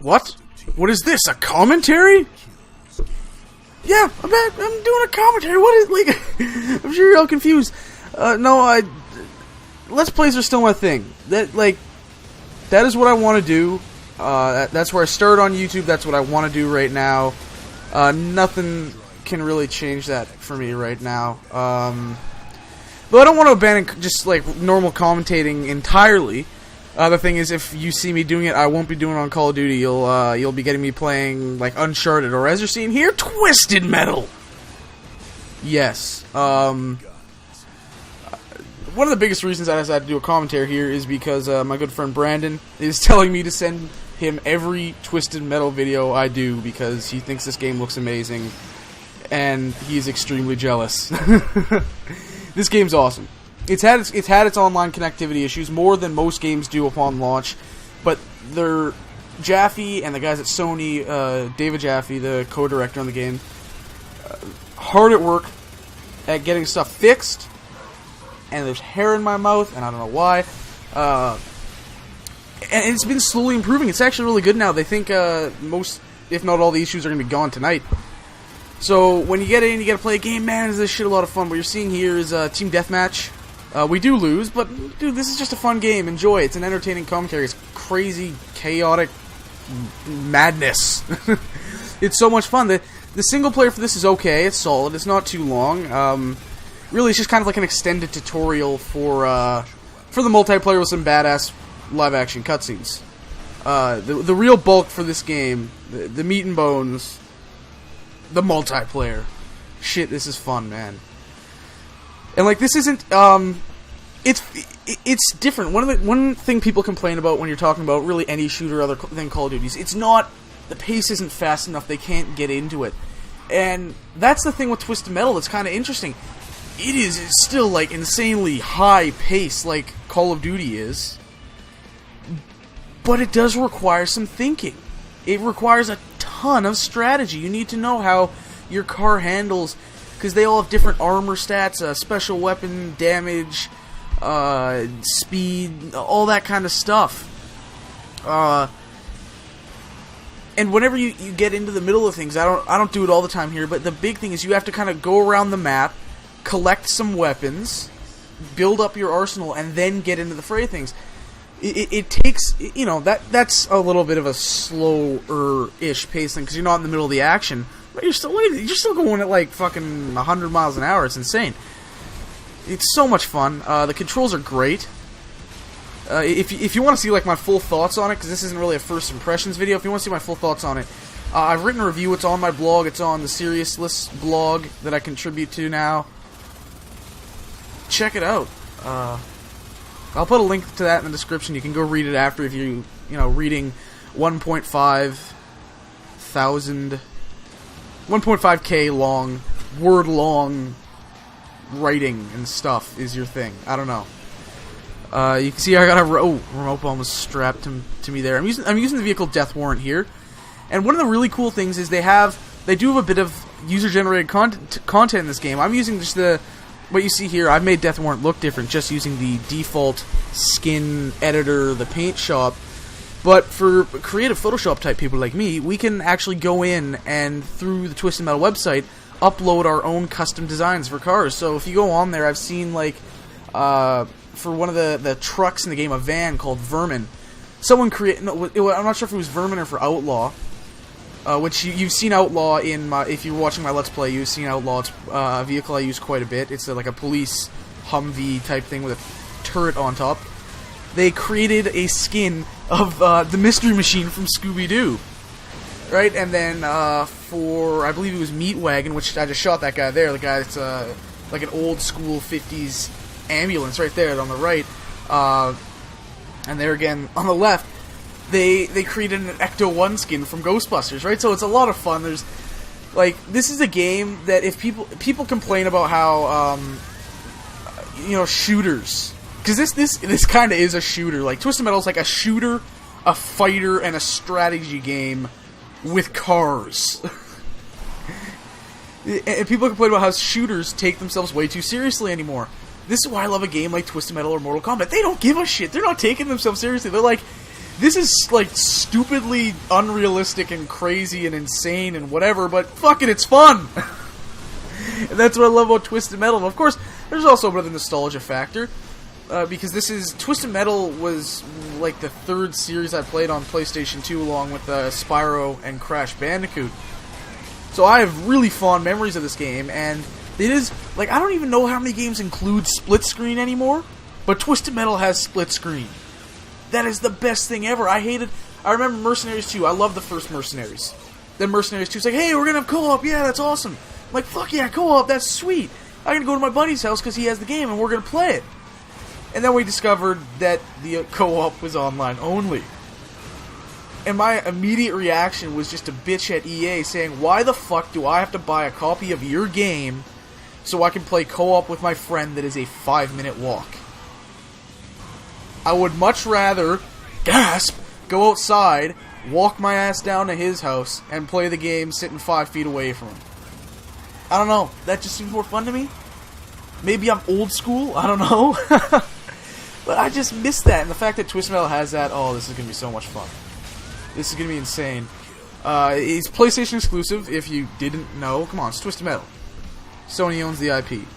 What? What is this? A commentary? Yeah, I'm doing a commentary. What is, like, I'm sure you're all confused. No, Let's Plays are still my thing. That is what I want to do. That's where I started on YouTube. That's what I want to do right now. Nothing can really change that for me right now. But I don't want to abandon just like normal commentating entirely. The thing is, if you see me doing it, I won't be doing it on Call of Duty. You'll be getting me playing like Uncharted, or as you're seeing here, Twisted Metal. Yes. One of the biggest reasons I decided to do a commentary here is because my good friend Brandon is telling me to send him every Twisted Metal video I do because he thinks this game looks amazing, and he's extremely jealous. This game's awesome. It's had its online connectivity issues more than most games do upon launch, but they're Jaffe and the guys at Sony, David Jaffe, the co-director on the game, hard at work at getting stuff fixed. And there's hair in my mouth, and I don't know why. And it's been slowly improving. It's actually really good now. They think most, if not all, the issues are going to be gone tonight. So when you get in, you got to play a game. Man, is this shit a lot of fun. What you're seeing here is Team Deathmatch. We do lose, but dude, this is just a fun game. Enjoy it. It's an entertaining commentary. It's crazy, chaotic madness. It's so much fun. The single player for this is okay. It's solid. It's not too long. Really, it's just kind of like an extended tutorial for the multiplayer with some badass live-action cutscenes. The real bulk for this game, the meat and bones, the multiplayer. Shit, this is fun, man. And like, this isn't it's different. One thing people complain about when you're talking about really any shooter other than Call of Duty, it's not, the pace isn't fast enough. They can't get into it, and that's the thing with Twisted Metal that's kind of interesting. It's still like insanely high pace like Call of Duty is, but it does require some thinking. It requires a ton of strategy. You need to know how your car handles, because they all have different armor stats, special weapon damage, speed, all that kind of stuff. And whenever you get into the middle of things, I don't do it all the time here, but the big thing is you have to kind of go around the map, collect some weapons, build up your arsenal, and then get into the fray things. It takes, you know, that's a little bit of a slower-ish pace thing, because you're not in the middle of the action, but you're still going at like fucking 100 miles an hour. It's insane. It's so much fun. The controls are great. If you want to see like my full thoughts on it, because this isn't really a first impressions video, if you want to see my full thoughts on it, I've written a review. It's on my blog. It's on the Serious List blog that I contribute to now. Check it out. I'll put a link to that in the description. You can go read it after if you know, reading 1.5K long, word long writing and stuff is your thing. I don't know. You can see I got a remote bomb was strapped to me there. I'm using the vehicle Death Warrant here, and one of the really cool things is they do have a bit of user-generated content in this game. I'm using just what you see here. I've made Death Warrant look different just using the default skin editor, the paint shop. But for creative Photoshop type people like me, we can actually go in and through the Twisted Metal website upload our own custom designs for cars. So if you go on there, I've seen like for one of the trucks in the game, a van called Vermin. Someone created. No, I'm not sure if it was Vermin or for Outlaw. Which you've seen Outlaw in my. If you're watching my Let's Play, you've seen Outlaw. It's a vehicle I use quite a bit. It's like a police Humvee type thing with a turret on top. They created a skin of the Mystery Machine from Scooby-Doo, right? And then for, I believe it was Meat Wagon, which I just shot that guy there. The guy that's like an old school 50s ambulance right there on the right. And there again on the left. They created an Ecto-1 skin from Ghostbusters, right? So it's a lot of fun. There's, like, this is a game that if people complain about how, you know, shooters, because this kind of is a shooter. Like, Twisted Metal is like a shooter, a fighter, and a strategy game with cars. And people complain about how shooters take themselves way too seriously anymore. This is why I love a game like Twisted Metal or Mortal Kombat. They don't give a shit. They're not taking themselves seriously. They're like, this is, like, stupidly unrealistic and crazy and insane and whatever, but fuck it, it's fun! And that's what I love about Twisted Metal. And of course, there's also a bit of the nostalgia factor, because Twisted Metal was, like, the third series I played on PlayStation 2 along with Spyro and Crash Bandicoot. So I have really fond memories of this game, and it is, like, I don't even know how many games include split screen anymore, but Twisted Metal has split screen. That is the best thing ever. I remember Mercenaries 2. I love the first Mercenaries. Then Mercenaries 2 is like, hey, we're gonna have co-op. Yeah, that's awesome. I'm like, fuck yeah, co-op. That's sweet. I'm gonna go to my buddy's house because he has the game and we're gonna play it. And then we discovered that the co-op was online only. And my immediate reaction was just to bitch at EA saying, why the fuck do I have to buy a copy of your game so I can play co-op with my friend that is a 5-minute walk? I would much rather, gasp, go outside, walk my ass down to his house, and play the game sitting 5 feet away from him. I don't know, that just seems more fun to me. Maybe I'm old school, I don't know. But I just miss that, and the fact that Twisted Metal has that, oh, this is going to be so much fun. This is going to be insane. It's PlayStation exclusive, if you didn't know. Come on, it's Twisted Metal. Sony owns the IP.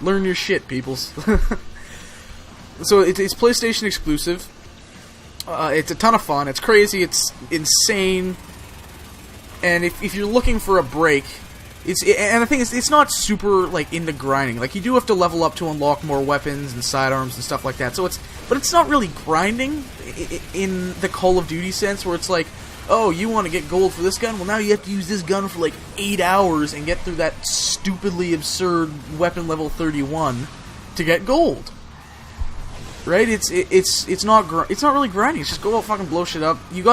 Learn your shit, peoples. So it's PlayStation exclusive. It's a ton of fun. It's crazy. It's insane. And if you're looking for a break, and the thing is, it's not super like into grinding. Like, you do have to level up to unlock more weapons and sidearms and stuff like that. So but it's not really grinding in the Call of Duty sense, where it's like, oh, you want to get gold for this gun? Well, now you have to use this gun for like 8 hours and get through that stupidly absurd weapon level 31 to get gold. Right? It's not really grinding. It's just go out, fucking blow shit up. You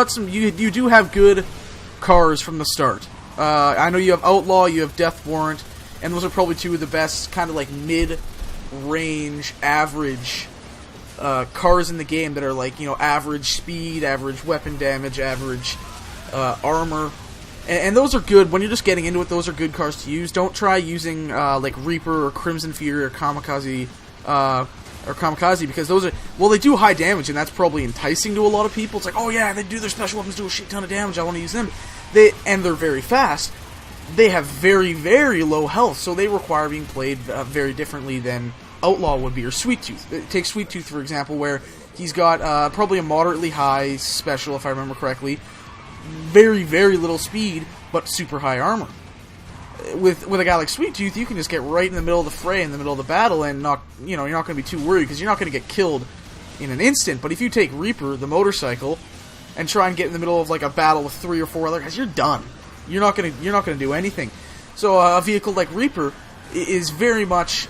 do have good cars from the start. I know you have Outlaw, you have Death Warrant, and those are probably two of the best kind of like mid-range, average cars in the game that are like, you know, average speed, average weapon damage, average armor. And those are good. When you're just getting into it, those are good cars to use. Don't try using like Reaper or Crimson Fury or Kamikaze, because those are, well, they do high damage, and that's probably enticing to a lot of people. It's like, oh yeah, they do, their special weapons do a shit ton of damage, I want to use them. They're very fast. They have very, very low health, so they require being played very differently than Outlaw would be, or Sweet Tooth. Take Sweet Tooth, for example, where he's got probably a moderately high special, if I remember correctly. Very, very little speed, but super high armor. With a guy like Sweet Tooth, you can just get right in the middle of the fray, in the middle of the battle, and you're not going to be too worried, because you're not going to get killed in an instant. But if you take Reaper, the motorcycle, and try and get in the middle of like a battle with 3 or 4 other guys, you're done. You're not gonna do anything. So a vehicle like Reaper is very much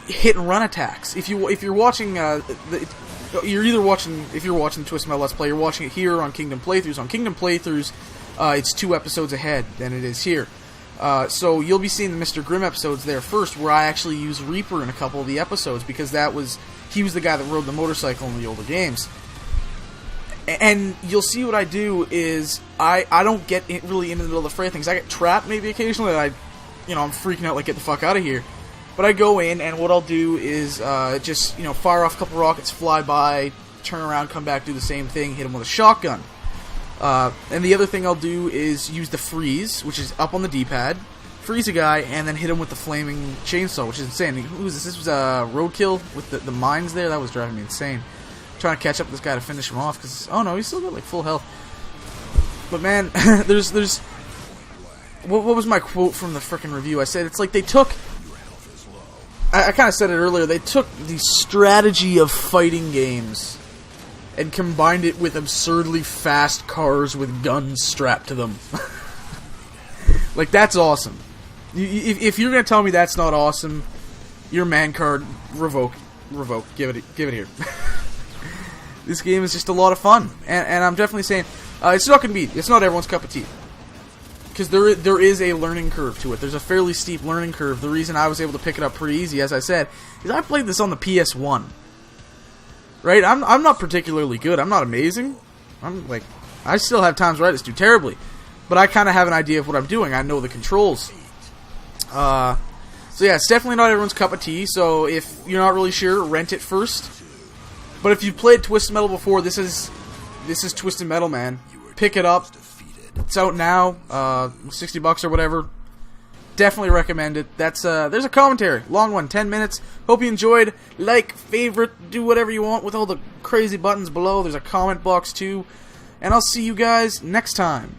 hit and run attacks. If you're watching if you're watching the Twisted Metal Let's Play, you're watching it here on Kingdom Playthroughs. On Kingdom Playthroughs, it's 2 episodes ahead than it is here. So you'll be seeing the Mr. Grimm episodes there first, where I actually use Reaper in a couple of the episodes, because he was the guy that rode the motorcycle in the older games. And you'll see what I do is, I don't get really into the middle of the fray things. I get trapped maybe occasionally, and I'm freaking out like, get the fuck out of here. But I go in, and what I'll do is just, fire off a couple rockets, fly by, turn around, come back, do the same thing, hit him with a shotgun. And the other thing I'll do is use the freeze, which is up on the D-pad, freeze a guy, and then hit him with the flaming chainsaw, which is insane. Who was this? This was Roadkill with the mines there. That was driving me insane. Trying to catch up with this guy to finish him off, because, oh no, he's still got like full health. But man, there's what was my quote from the frickin' review? I said it's like they took, I kind of said it earlier, they took the strategy of fighting games and combined it with absurdly fast cars with guns strapped to them. Like, that's awesome. If you're gonna tell me that's not awesome, your man card, revoke, give it here. This game is just a lot of fun, and I'm definitely saying it's not everyone's cup of tea, because there is a learning curve to it. There's a fairly steep learning curve. The reason I was able to pick it up pretty easy, as I said, is I played this on the PS1. Right? I'm not particularly good. I'm not amazing. I still have times where I just do terribly, but I kind of have an idea of what I'm doing. I know the controls. So yeah, it's definitely not everyone's cup of tea. So if you're not really sure, rent it first. But if you've played Twisted Metal before, this is Twisted Metal, man. Pick it up. It's out now, $60 or whatever. Definitely recommend it. There's a commentary, long one, 10 minutes. Hope you enjoyed. Like, favorite, do whatever you want with all the crazy buttons below. There's a comment box too. And I'll see you guys next time.